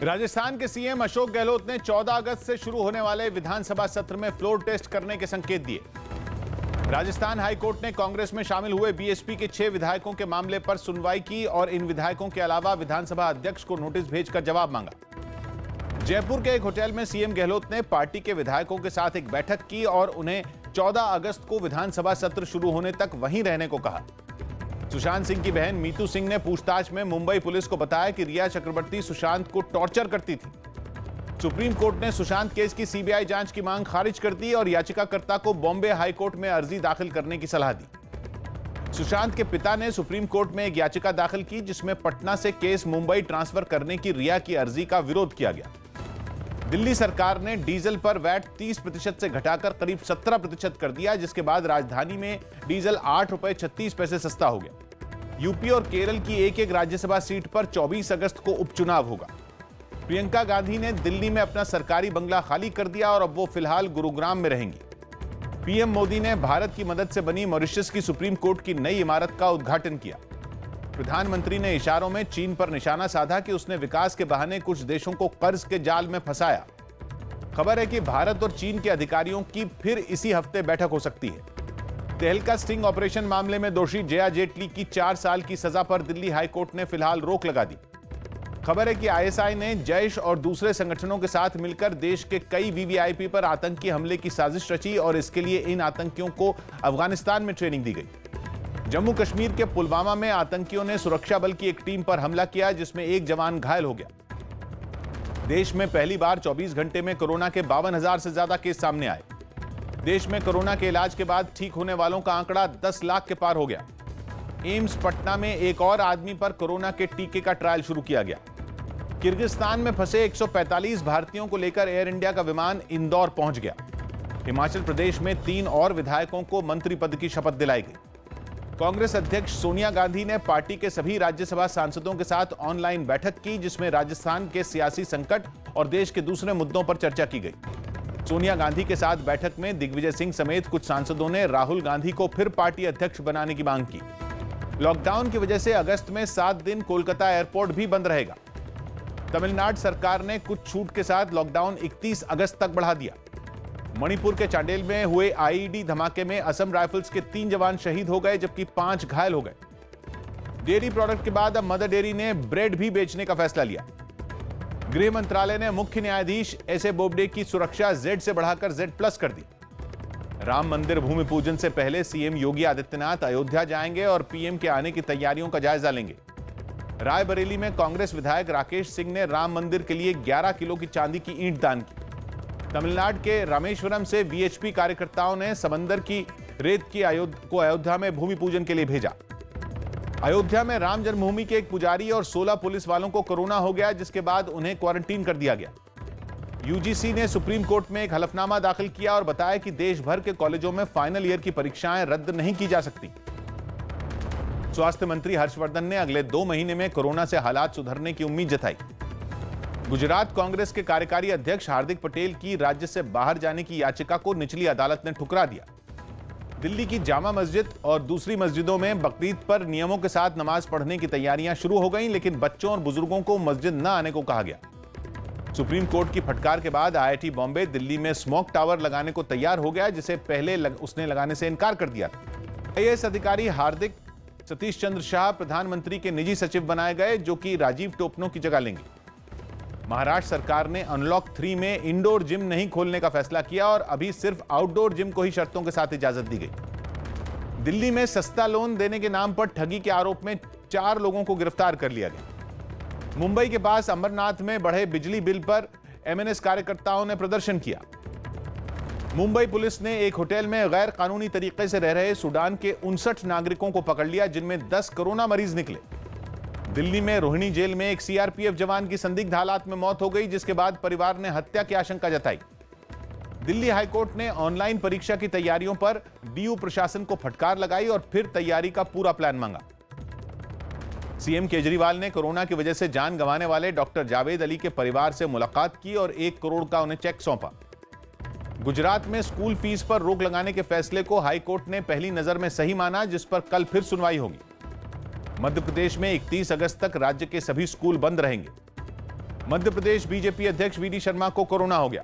राजस्थान के सीएम अशोक गहलोत ने 14 अगस्त से शुरू होने वाले विधानसभा सत्र में फ्लोर टेस्ट करने के संकेत दिए। राजस्थान हाईकोर्ट ने कांग्रेस में शामिल हुए बीएसपी के 6 विधायकों के मामले पर सुनवाई की और इन विधायकों के अलावा विधानसभा अध्यक्ष को नोटिस भेजकर जवाब मांगा। जयपुर के एक होटल में सीएम गहलोत ने पार्टी के विधायकों के साथ एक बैठक की और उन्हें 14 अगस्त को विधानसभा सत्र शुरू होने तक वहीं रहने को कहा। सुशांत सिंह की बहन मीतू सिंह ने पूछताछ में मुंबई पुलिस को बताया कि रिया चक्रवर्ती सुशांत को टॉर्चर करती थी। सुप्रीम कोर्ट ने सुशांत केस की सीबीआई जांच की मांग खारिज कर दी और याचिकाकर्ता को बॉम्बे हाई कोर्ट में अर्जी दाखिल करने की सलाह दी। सुशांत के पिता ने सुप्रीम कोर्ट में एक याचिका दाखिल की जिसमें पटना से केस मुंबई ट्रांसफर करने की रिया की अर्जी का विरोध किया गया। दिल्ली सरकार ने डीजल पर वैट 30% से घटाकर करीब 17% कर दिया, जिसके बाद राजधानी में डीजल 8 रुपए 36 पैसे सस्ता हो गया। यूपी और केरल की एक एक राज्यसभा सीट पर 24 अगस्त को उपचुनाव होगा। प्रियंका गांधी ने दिल्ली में अपना सरकारी बंगला खाली कर दिया और अब वो फिलहाल गुरुग्राम में रहेंगी। पीएम मोदी ने भारत की मदद से बनी मॉरिशस की सुप्रीम कोर्ट की नई इमारत का उद्घाटन किया। प्रधानमंत्री ने इशारों में चीन पर निशाना साधा कि उसने विकास के बहाने कुछ देशों को कर्ज के जाल में फंसाया। खबर है कि भारत और चीन के अधिकारियों की फिर इसी हफ्ते बैठक हो सकती है। तहलका स्टिंग ऑपरेशन मामले में दोषी जया जेटली की 4 साल की सजा पर दिल्ली हाईकोर्ट ने फिलहाल रोक लगा दी। खबर है कि आईएसआई ने जैश और दूसरे संगठनों के साथ मिलकर देश के कई वीवीआईपी पर आतंकी हमले की साजिश रची और इसके लिए इन आतंकियों को अफगानिस्तान में ट्रेनिंग दी गई। जम्मू कश्मीर के पुलवामा में आतंकियों ने सुरक्षा बल की एक टीम पर हमला किया जिसमें एक जवान घायल हो गया। देश में पहली बार 24 घंटे में कोरोना के 52,000 से ज्यादा केस सामने आए। देश में कोरोना के इलाज के बाद ठीक होने वालों का आंकड़ा 10 लाख के पार हो गया। एम्स पटना में एक और आदमी पर कोरोना के टीके का ट्रायल शुरू किया गया। किर्गिस्तान में फंसे 145 भारतीयों को लेकर एयर इंडिया का विमान इंदौर पहुंच गया। हिमाचल प्रदेश में 3 और विधायकों को मंत्री पद की शपथ दिलाई गई। कांग्रेस अध्यक्ष सोनिया गांधी ने पार्टी के सभी राज्यसभा सांसदों के साथ ऑनलाइन बैठक की जिसमें राजस्थान के सियासी संकट और देश के दूसरे मुद्दों पर चर्चा की गई। सोनिया गांधी के साथ बैठक में दिग्विजय सिंह समेत कुछ सांसदों ने राहुल गांधी को फिर पार्टी अध्यक्ष बनाने की मांग की। लॉकडाउन की वजह से अगस्त में 7 दिन कोलकाता एयरपोर्ट भी बंद रहेगा। तमिलनाडु सरकार ने कुछ छूट के साथ लॉकडाउन 31 अगस्त तक बढ़ा दिया। मणिपुर के चांडेल में हुए आईईडी धमाके में असम राइफल्स के 3 जवान शहीद हो गए जबकि 5 घायल हो गए। डेयरी प्रोडक्ट के बाद अब मदर डेयरी ने ब्रेड भी बेचने का फैसला लिया। गृह मंत्रालय ने मुख्य न्यायाधीश एसए बोबडे की सुरक्षा Z से बढ़ाकर Z+ कर दी। राम मंदिर भूमि पूजन से पहले सीएम योगी आदित्यनाथ अयोध्या जाएंगे और पीएम के आने की तैयारियों का जायजा लेंगे। रायबरेली में कांग्रेस विधायक राकेश सिंह ने राम मंदिर के लिए 11 किलो की चांदी की ईंट दान की। तमिलनाडु के रामेश्वरम से वीएचपी कार्यकर्ताओं ने समंदर की रेत की अयोध्या में भूमि पूजन के लिए भेजा। अयोध्या में राम जन्मभूमि के एक पुजारी और 16 पुलिस वालों को कोरोना हो गया जिसके बाद उन्हें क्वारंटीन कर दिया गया। यूजीसी ने सुप्रीम कोर्ट में एक हलफनामा दाखिल किया और बताया कि देश भर के कॉलेजों में फाइनल ईयर की परीक्षाएं रद्द नहीं की जा सकती। स्वास्थ्य मंत्री हर्षवर्धन ने अगले 2 महीने में कोरोना से हालात सुधरने की उम्मीद जताई। गुजरात कांग्रेस के कार्यकारी अध्यक्ष हार्दिक पटेल की राज्य से बाहर जाने की याचिका को निचली अदालत ने ठुकरा दिया। दिल्ली की जामा मस्जिद और दूसरी मस्जिदों में बकरीद पर नियमों के साथ नमाज पढ़ने की तैयारियां शुरू हो गईं, लेकिन बच्चों और बुजुर्गों को मस्जिद न आने को कहा गया। सुप्रीम कोर्ट की फटकार के बाद आईआईटी बॉम्बे दिल्ली में स्मोक टावर लगाने को तैयार हो गया जिसे पहले उसने लगाने से इनकार कर दिया था। आईएएस अधिकारी हार्दिक सतीश चंद्र शाह प्रधानमंत्री के निजी सचिव बनाए गए जो कि राजीव टोपनो की जगह लेंगे। महाराष्ट्र सरकार ने अनलॉक 3 में इंडोर जिम नहीं खोलने का फैसला किया और अभी सिर्फ आउटडोर जिम को ही शर्तों के साथ इजाजत दी गई। दिल्ली में सस्ता लोन देने के नाम पर ठगी के आरोप में 4 लोगों को गिरफ्तार कर लिया गया। मुंबई के पास अंबरनाथ में बढ़े बिजली बिल पर एमएनएस कार्यकर्ताओं ने प्रदर्शन किया। मुंबई पुलिस ने एक होटल में गैर कानूनी तरीके से रह रहे सूडान के 59 नागरिकों को पकड़ लिया जिनमें 10 कोरोना मरीज निकले। दिल्ली में रोहिणी जेल में एक सीआरपीएफ जवान की संदिग्ध हालात में मौत हो गई जिसके बाद परिवार ने हत्या की आशंका जताई। दिल्ली हाईकोर्ट ने ऑनलाइन परीक्षा की तैयारियों पर डीयू प्रशासन को फटकार लगाई और फिर तैयारी का पूरा प्लान मांगा। सीएम केजरीवाल ने कोरोना की वजह से जान गंवाने वाले डॉक्टर जावेद अली के परिवार से मुलाकात की और 1 करोड़ का उन्हें चेक सौंपा। गुजरात में स्कूल फीस पर रोक लगाने के फैसले को हाईकोर्ट ने पहली नजर में सही माना जिस पर कल फिर सुनवाई होगी। मध्य प्रदेश में 31 अगस्त तक राज्य के सभी स्कूल बंद रहेंगे। मध्य प्रदेश बीजेपी अध्यक्ष वीडी शर्मा को कोरोना हो गया।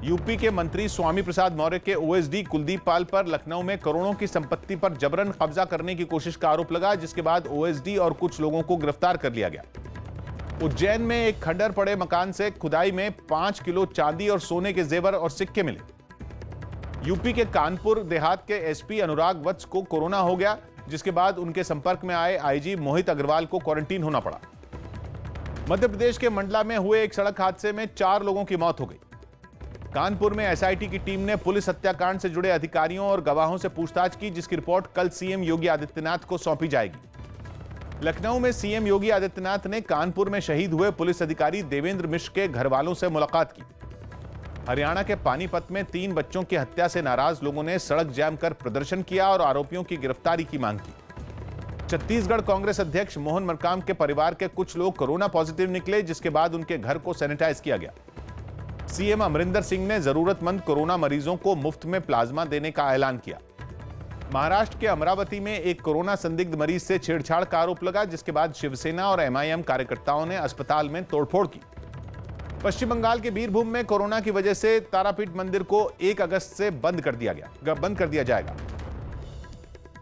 यूपी के मंत्री स्वामी प्रसाद मौर्य के ओएसडी कुलदीप पाल पर लखनऊ में करोड़ों की संपत्ति पर जबरन कब्जा करने की कोशिश का आरोप लगा, जिसके बाद ओएसडी और कुछ लोगों को गिरफ्तार कर लिया गया। उज्जैन में एक खंडर पड़े मकान से खुदाई में 5 किलो चांदी और सोने के जेवर और सिक्के मिले। यूपी के कानपुर देहात के एसपी अनुराग वत्स को कोरोना हो गया, जिसके बाद उनके संपर्क में आए आईजी मोहित अग्रवाल को क्वारंटीन होना पड़ा। मध्य प्रदेश के मंडला में हुए एक सड़क हादसे में 4 लोगों की मौत हो गई। कानपुर में एसआईटी की टीम ने पुलिस हत्याकांड से जुड़े अधिकारियों और गवाहों से पूछताछ की, जिसकी रिपोर्ट कल सीएम योगी आदित्यनाथ को सौंपी जाएगी। लखनऊ में सीएम योगी आदित्यनाथ ने कानपुर में शहीद हुए पुलिस अधिकारी देवेंद्र मिश्र के घर वालों से मुलाकात की। हरियाणा के पानीपत में 3 बच्चों की हत्या से नाराज लोगों ने सड़क जाम कर प्रदर्शन किया और आरोपियों की गिरफ्तारी की मांग की। छत्तीसगढ़ कांग्रेस अध्यक्ष मोहन मरकाम के परिवार के कुछ लोग कोरोना पॉजिटिव निकले, जिसके बाद उनके घर को सैनिटाइज किया गया। सीएम अमरिंदर सिंह ने जरूरतमंद कोरोना मरीजों को मुफ्त में प्लाज्मा देने का ऐलान किया। महाराष्ट्र के अमरावती में एक कोरोना संदिग्ध मरीज से छेड़छाड़ का आरोप लगा, जिसके बाद शिवसेना और एमआईएम कार्यकर्ताओं ने अस्पताल में तोड़फोड़ की। पश्चिम बंगाल के बीरभूम में कोरोना की वजह से तारापीठ मंदिर को 1 अगस्त से बंद कर दिया जाएगा।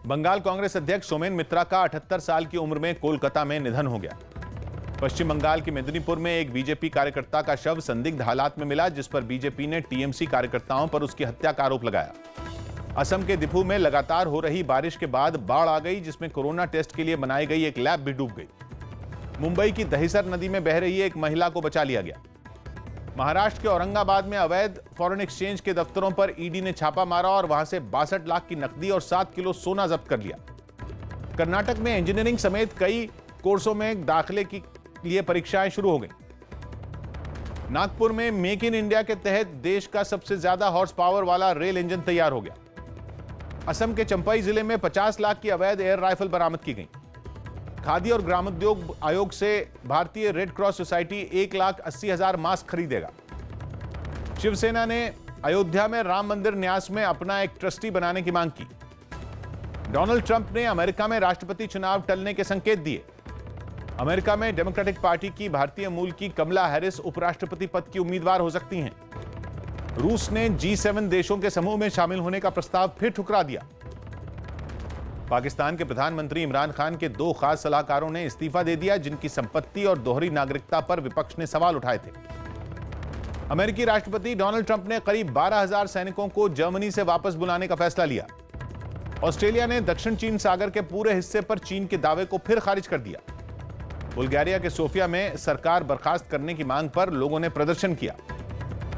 बंगाल कांग्रेस अध्यक्ष सोमेन मित्रा का 78 साल की उम्र में कोलकाता में निधन हो गया। पश्चिम बंगाल के मेदिनीपुर में एक बीजेपी कार्यकर्ता का शव संदिग्ध हालात में मिला, जिस पर बीजेपी ने टीएमसी कार्यकर्ताओं पर उसकी हत्या का आरोप लगाया। असम के दिफू में लगातार हो रही बारिश के बाद बाढ़ आ गई, जिसमें कोरोना टेस्ट के लिए बनाई गई एक लैब भी डूब गई। मुंबई की दहिसर नदी में बह रही एक महिला को बचा लिया गया। महाराष्ट्र के औरंगाबाद में अवैध फॉरेन एक्सचेंज के दफ्तरों पर ईडी ने छापा मारा और वहां से 62 लाख की नकदी और 7 किलो सोना जब्त कर लिया। कर्नाटक में इंजीनियरिंग समेत कई कोर्सों में दाखिले के लिए परीक्षाएं शुरू हो गई। नागपुर में मेक इन इंडिया के तहत देश का सबसे ज्यादा हॉर्स पावर वाला रेल इंजन तैयार हो गया। असम के चंपाई जिले में 50 लाख की अवैध एयर राइफल बरामद की गई। खादी और ग्रामोद्योग आयोग से भारतीय रेड क्रॉस सोसाइटी 1,80,000 मास्क खरीदेगा। शिवसेना ने अयोध्या में राम मंदिर न्यास में अपना एक ट्रस्टी बनाने की मांग की। डोनाल्ड ट्रंप ने अमेरिका में राष्ट्रपति चुनाव टलने के संकेत दिए। अमेरिका में डेमोक्रेटिक पार्टी की भारतीय मूल की कमला हैरिस उपराष्ट्रपति पद की उम्मीदवार हो सकती हैं। रूस ने G7 देशों के समूह में शामिल होने का प्रस्ताव फिर ठुकरा दिया। पाकिस्तान के प्रधानमंत्री इमरान खान के 2 खास सलाहकारों ने इस्तीफा दे दिया, जिनकी संपत्ति और दोहरी नागरिकता पर विपक्ष ने सवाल उठाए थे। अमेरिकी राष्ट्रपति डोनाल्ड ट्रंप ने करीब 12,000 सैनिकों को जर्मनी से वापस बुलाने का फैसला लिया। ऑस्ट्रेलिया ने दक्षिण चीन सागर के पूरे हिस्से पर चीन के दावे को फिर खारिज कर दिया। बुल्गारिया के सोफिया में सरकार बर्खास्त करने की मांग पर लोगों ने प्रदर्शन किया।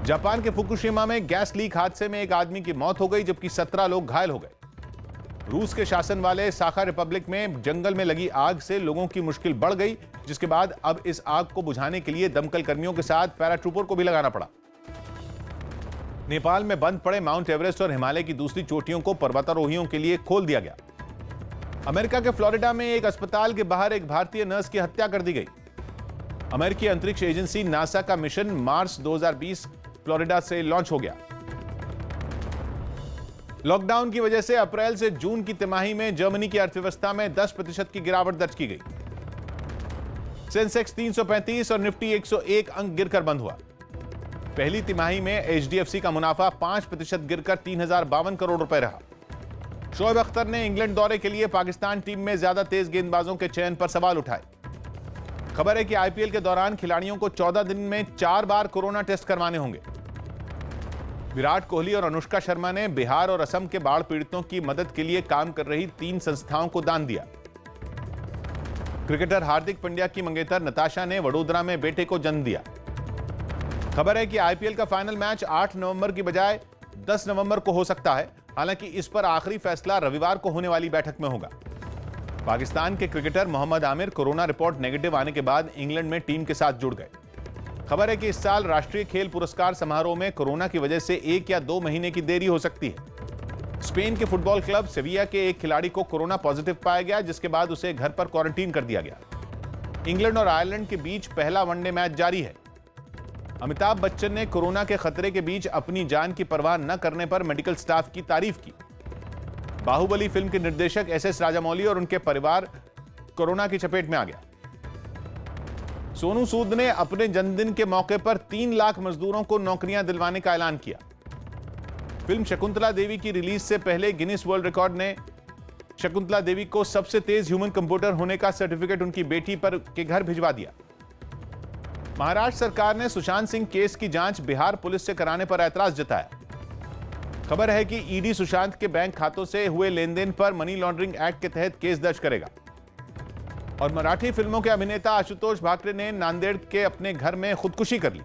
जापान के फुकुशिमा में गैस लीक हादसे में एक आदमी की मौत हो गई, जबकि 17 लोग घायल हो गए। रूस के शासन वाले साखा रिपब्लिक में जंगल में लगी आग से लोगों की मुश्किल बढ़ गई, जिसके बाद अब इस आग को बुझाने के लिए दमकल कर्मियों के साथ पैराट्रूपर को भी लगाना पड़ा। नेपाल में बंद पड़े माउंट एवरेस्ट और हिमालय की दूसरी चोटियों को पर्वतारोहियों के लिए खोल दिया गया। अमेरिका के फ्लोरिडा में एक अस्पताल के बाहर एक भारतीय नर्स की हत्या कर दी गई। अमेरिकी अंतरिक्ष एजेंसी नासा का मिशन मार्स 2020 फ्लोरिडा से लॉन्च हो गया। लॉकडाउन की वजह से अप्रैल से जून की तिमाही में जर्मनी की अर्थव्यवस्था में 10% की गिरावट दर्ज की गई। सेंसेक्स 335 और निफ्टी 101 अंक गिरकर बंद हुआ। पहली तिमाही में एचडीएफसी का मुनाफा 5% गिरकर 3,052 करोड़ रुपए रहा। शोएब अख्तर ने इंग्लैंड दौरे के लिए पाकिस्तान टीम में ज्यादा तेज गेंदबाजों के चयन पर सवाल उठाए। खबर है कि आईपीएल के दौरान खिलाड़ियों को 14 दिन में 4 बार कोरोना टेस्ट करवाने होंगे। विराट कोहली और अनुष्का शर्मा ने बिहार और असम के बाढ़ पीड़ितों की मदद के लिए काम कर रही 3 संस्थाओं को दान दिया। क्रिकेटर हार्दिक पांड्या की मंगेतर नताशा ने वडोदरा में बेटे को जन्म दिया। खबर है कि आईपीएल का फाइनल मैच 8 नवंबर की बजाय 10 नवंबर को हो सकता है। हालांकि इस पर आखिरी फैसला रविवार को होने वाली बैठक में होगा। पाकिस्तान के cricketer Mohammad Amir corona report negative आने के बाद इंग्लैंड में टीम के साथ जुड़ गए। खबर है कि इस साल राष्ट्रीय खेल पुरस्कार समारोह में कोरोना की वजह से 1 या 2 महीने की देरी हो सकती है। स्पेन के फुटबॉल क्लब सेविया के एक खिलाड़ी को कोरोना पॉजिटिव पाया गया, जिसके बाद उसे घर पर क्वारंटीन कर दिया गया। इंग्लैंड और आयरलैंड के बीच पहला वनडे मैच जारी है। अमिताभ बच्चन ने कोरोना के खतरे के बीच अपनी जान की परवाह न करने पर मेडिकल स्टाफ की तारीफ की। बाहुबली फिल्म के निर्देशक एस राजामौली और उनके परिवार कोरोना की चपेट में आ गया। सोनू सूद ने अपने जन्मदिन के मौके पर 3 लाख मजदूरों को नौकरियां दिलवाने का ऐलान किया। फिल्म शकुंतला देवी की रिलीज से पहले गिनीज वर्ल्ड रिकॉर्ड ने शकुंतला देवी को सबसे तेज ह्यूमन कंप्यूटर होने का सर्टिफिकेट उनकी बेटी पर के घर भिजवा दिया। महाराष्ट्र सरकार ने सुशांत सिंह केस की जांच बिहार पुलिस से कराने पर ऐतराज जताया। खबर है कि ईडी सुशांत के बैंक खातों से हुए लेनदेन पर मनी लॉन्ड्रिंग एक्ट के तहत केस दर्ज करेगा। और मराठी फिल्मों के अभिनेता आशुतोष भाकरे ने नांदेड़ के अपने घर में खुदकुशी कर ली।